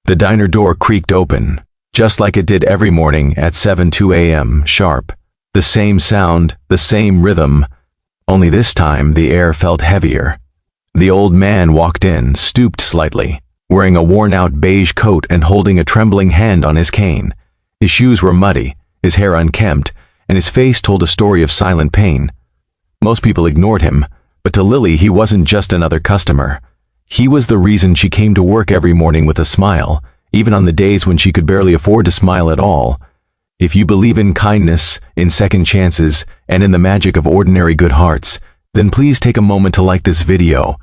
The diner door creaked open, just like it did every morning at 7:02 a.m. sharp. The same sound, the same rhythm, only this time the air felt heavier. The old man walked in, stooped slightly, wearing a worn-out beige coat and holding a trembling hand on his cane. His shoes were muddy, his hair unkempt, and his face told a story of silent pain. Most people ignored him, but to Lily he wasn't just another customer. He was the reason she came to work every morning with a smile, even on the days when she could barely afford to smile at all. If you believe in kindness, in second chances, and in the magic of ordinary good hearts, then please take a moment to like this video,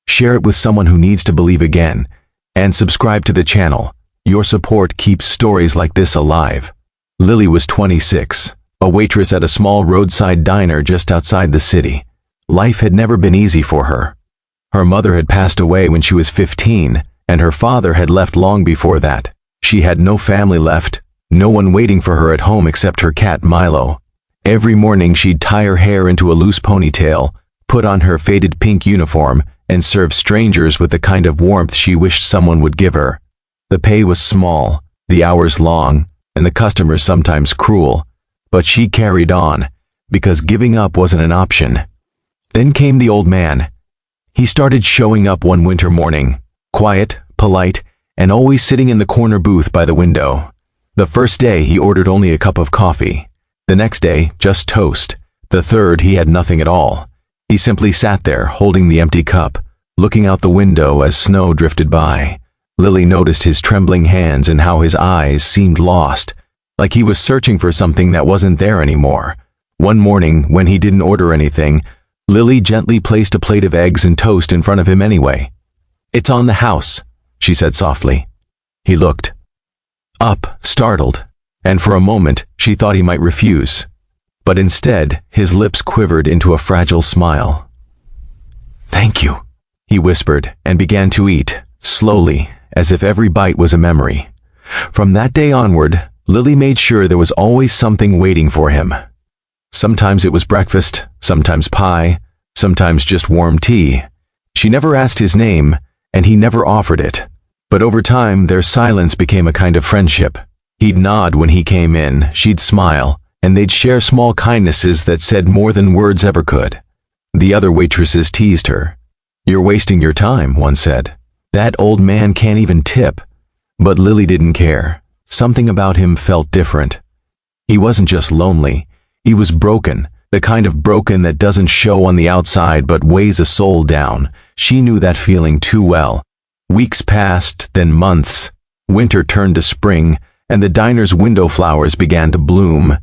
share it with someone who needs to believe again, and subscribe to the channel. Your support keeps stories like this alive. Lily was 26, a waitress at a small roadside diner just outside the city. Life had never been easy for her. Her mother had passed away when she was 15, and her father had left long before that. She had no family left, no one waiting for her at home except her cat Milo. Every morning she'd tie her hair into a loose ponytail, put on her faded pink uniform, and serve strangers with the kind of warmth she wished someone would give her. The pay was small, the hours long, and the customers sometimes cruel, but she carried on, because giving up wasn't an option. Then came the old man. He started showing up one winter morning, quiet, polite, and always sitting in the corner booth by the window. The first day he ordered only a cup of coffee. The next day, just toast. The third, he had nothing at all. He simply sat there, holding the empty cup, looking out the window as snow drifted by. Lily noticed his trembling hands and how his eyes seemed lost, like he was searching for something that wasn't there anymore. One morning, when he didn't order anything, Lily gently placed a plate of eggs and toast in front of him anyway. "It's on the house," she said softly. He looked up, startled, and for a moment she thought he might refuse. But instead, his lips quivered into a fragile smile. "Thank you," he whispered and began to eat, slowly, as if every bite was a memory. From that day onward, Lily made sure there was always something waiting for him. Sometimes it was breakfast, sometimes pie, sometimes just warm tea. She never asked his name, and he never offered it. But over time, their silence became a kind of friendship. He'd nod when he came in, she'd smile, and they'd share small kindnesses that said more than words ever could. The other waitresses teased her. "You're wasting your time," one said. "That old man can't even tip." But Lily didn't care. Something about him felt different. He wasn't just lonely. He was broken, the kind of broken that doesn't show on the outside but weighs a soul down. She knew that feeling too well. Weeks passed, then months. Winter turned to spring, and the diner's window flowers began to bloom.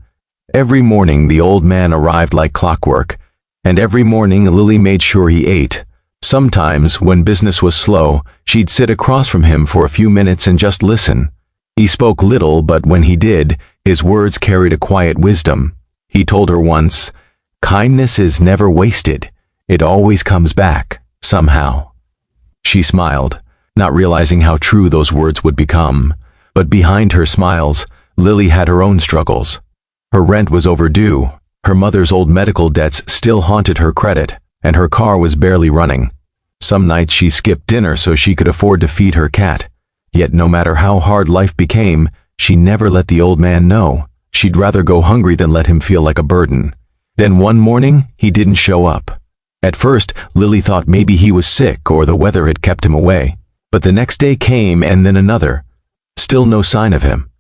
Every morning the old man arrived like clockwork, and every morning Lily made sure he ate. Sometimes, when business was slow, she'd sit across from him for a few minutes and just listen. He spoke little, but when he did, his words carried a quiet wisdom. He told her once, "Kindness is never wasted. It always comes back, somehow." She smiled, not realizing how true those words would become. But behind her smiles, Lily had her own struggles. Her rent was overdue, her mother's old medical debts still haunted her credit, and her car was barely running. Some nights she skipped dinner so she could afford to feed her cat. Yet no matter how hard life became, she never let the old man know. She'd rather go hungry than let him feel like a burden. Then one morning, he didn't show up. At first, Lily thought maybe he was sick or the weather had kept him away. But the next day came and then another. Still no sign of him.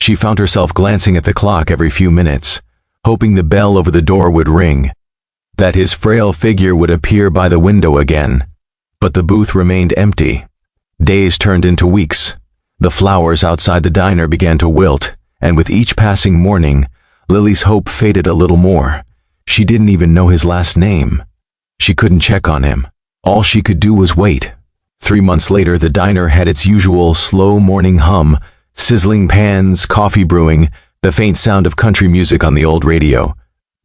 She found herself glancing at the clock every few minutes, hoping the bell over the door would ring, that his frail figure would appear by the window again. But the booth remained empty. Days turned into weeks. The flowers outside the diner began to wilt, and with each passing morning, Lily's hope faded a little more. She didn't even know his last name. She couldn't check on him. All she could do was wait. 3 months later, the diner had its usual slow morning hum, sizzling pans, coffee brewing, the faint sound of country music on the old radio.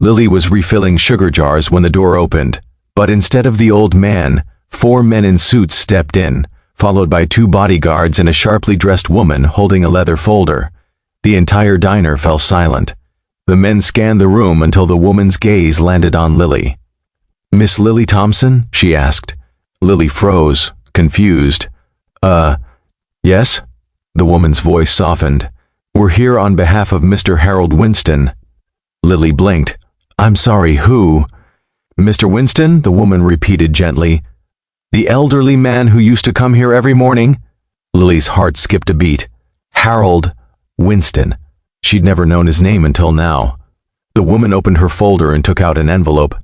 Lily was refilling sugar jars when the door opened, but instead of the old man, 4 men in suits stepped in, followed by 2 bodyguards and a sharply dressed woman holding a leather folder. The entire diner fell silent. The men scanned the room until the woman's gaze landed on Lily. "Miss Lily Thompson?" she asked. Lily froze, confused. Yes?" The woman's voice softened. "We're here on behalf of Mr. Harold Winston." Lily blinked. "I'm sorry, who?" "Mr. Winston," the woman repeated gently. "The elderly man who used to come here every morning?" Lily's heart skipped a beat. Harold Winston. She'd never known his name until now. The woman opened her folder and took out an envelope.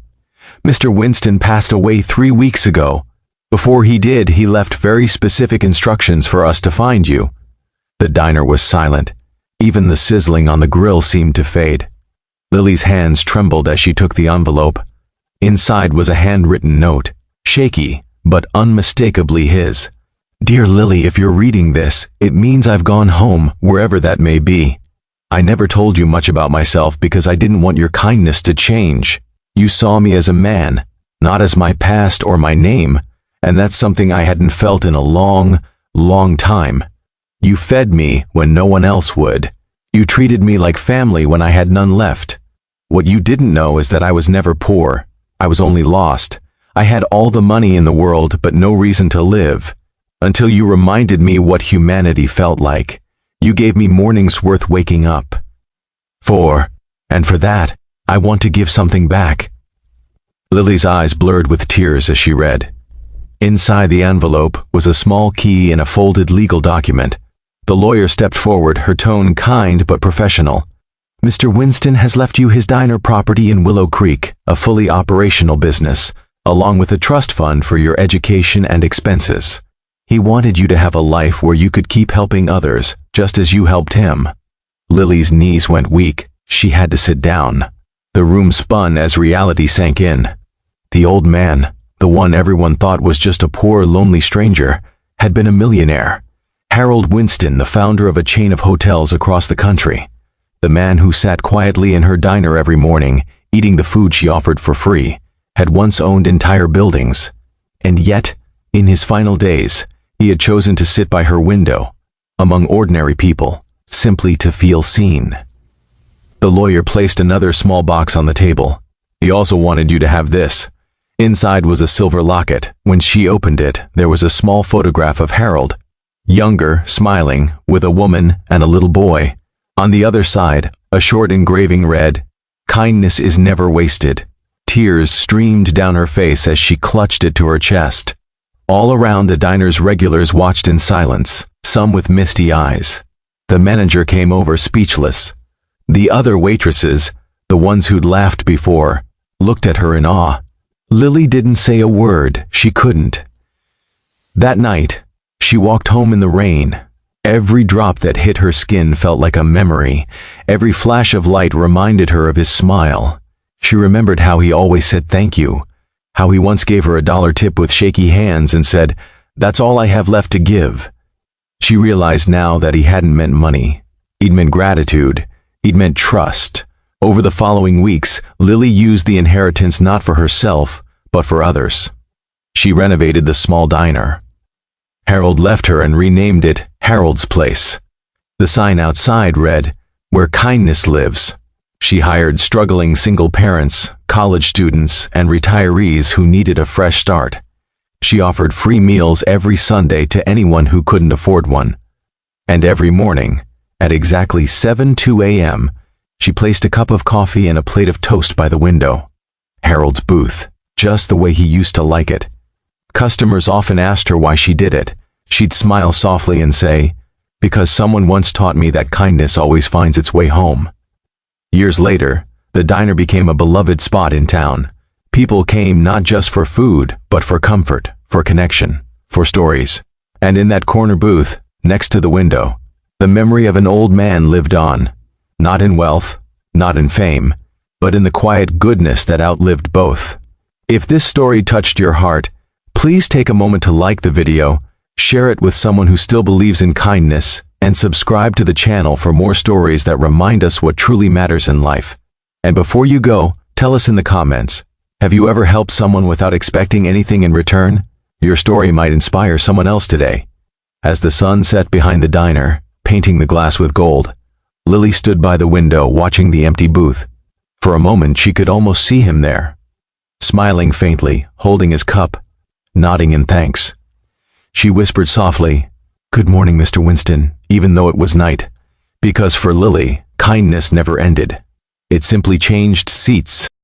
"Mr. Winston passed away 3 weeks ago. Before he did, he left very specific instructions for us to find you." The diner was silent. Even the sizzling on the grill seemed to fade. Lily's hands trembled as she took the envelope. Inside was a handwritten note, shaky, but unmistakably his. "Dear Lily, if you're reading this, it means I've gone home, wherever that may be. I never told you much about myself because I didn't want your kindness to change. You saw me as a man, not as my past or my name, and that's something I hadn't felt in a long, long time. You fed me when no one else would. You treated me like family when I had none left. What you didn't know is that I was never poor. I was only lost. I had all the money in the world but no reason to live. Until you reminded me what humanity felt like. You gave me mornings worth waking up for, and for that, I want to give something back." Lily's eyes blurred with tears as she read. Inside the envelope was a small key and a folded legal document. The lawyer stepped forward, her tone kind but professional. "Mr. Winston has left you his diner property in Willow Creek, a fully operational business, along with a trust fund for your education and expenses. He wanted you to have a life where you could keep helping others, just as you helped him." Lily's knees went weak. She had to sit down. The room spun as reality sank in. The old man, the one everyone thought was just a poor, lonely stranger, had been a millionaire. Harold Winston, the founder of a chain of hotels across the country. The man who sat quietly in her diner every morning, eating the food she offered for free, had once owned entire buildings. And yet, in his final days, he had chosen to sit by her window, among ordinary people, simply to feel seen. The lawyer placed another small box on the table. "He also wanted you to have this." Inside was a silver locket. When she opened it, there was a small photograph of Harold, younger, smiling, with a woman and a little boy. On the other side, a short engraving read, "Kindness is never wasted." Tears streamed down her face as she clutched it to her chest. All around, the diner's regulars watched in silence, some with misty eyes. The manager came over speechless. The other waitresses, the ones who'd laughed before, looked at her in awe. Lily didn't say a word. She couldn't. That night, she walked home in the rain. Every drop that hit her skin felt like a memory. Every flash of light reminded her of his smile. She remembered how he always said thank you. How he once gave her a $1 tip with shaky hands and said, "That's all I have left to give." She realized now that he hadn't meant money. He'd meant gratitude. He'd meant trust. Over the following weeks, Lily used the inheritance not for herself, but for others. She renovated the small diner. Harold left her and renamed it Harold's Place. The sign outside read, "Where kindness lives." She hired struggling single parents, college students, and retirees who needed a fresh start. She offered free meals every Sunday to anyone who couldn't afford one. And every morning, at exactly 7:02 a.m., she placed a cup of coffee and a plate of toast by the window. Harold's booth, just the way he used to like it. Customers often asked her why she did it. She'd smile softly and say, "Because someone once taught me that kindness always finds its way home." Years later, the diner became a beloved spot in town. People came not just for food, but for comfort, for connection, for stories. And in that corner booth, next to the window, the memory of an old man lived on. Not in wealth, not in fame, but in the quiet goodness that outlived both. If this story touched your heart, please take a moment to like the video, share it with someone who still believes in kindness, and subscribe to the channel for more stories that remind us what truly matters in life. And before you go, tell us in the comments, have you ever helped someone without expecting anything in return? Your story might inspire someone else today. As the sun set behind the diner, painting the glass with gold, Lily stood by the window watching the empty booth. For a moment she could almost see him there, smiling faintly, holding his cup, nodding in thanks. She whispered softly, "Good morning, Mr. Winston," even though it was night. Because for Lily, kindness never ended. It simply changed seats.